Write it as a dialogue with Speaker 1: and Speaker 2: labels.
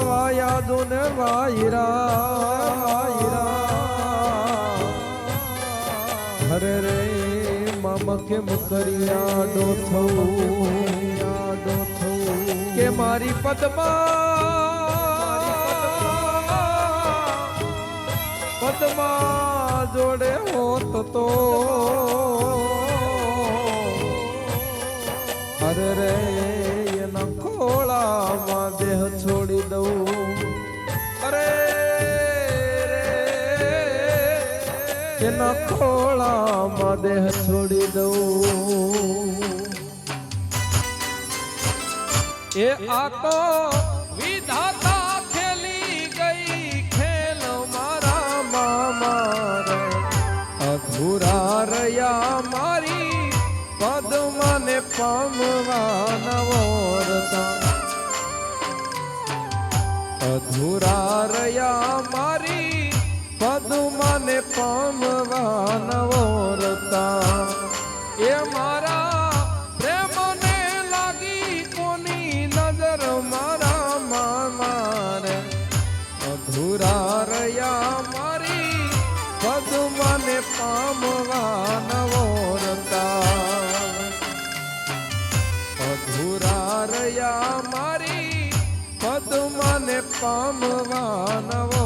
Speaker 1: વાયા દુન વાયરા હરે રે મમ કેમ કર્યા ડોથો કે મારી પદ્મા જોડે હોત તો અરે રે એના ખોળામાં દેહ છોડી દઉં અરે એના ખોળામાં દેહ છોડી દઉં એ આ તો વિધાતા ખેલી ગઈ ખેલ મારા મામા અધૂરા રહ્યા મારી પદ્મને પામવા નવોરતા અધૂરા રહ્યા મારી પદ્મને પામવા નવોરતા એ મારા પ્રેમને લાગી કોની નજર મારા મામારે અધૂરા રહ્યા મારી પદ્મને પામવા નવોરતા અધૂરા રહ્યા મારી પદ્મને પામવા નવો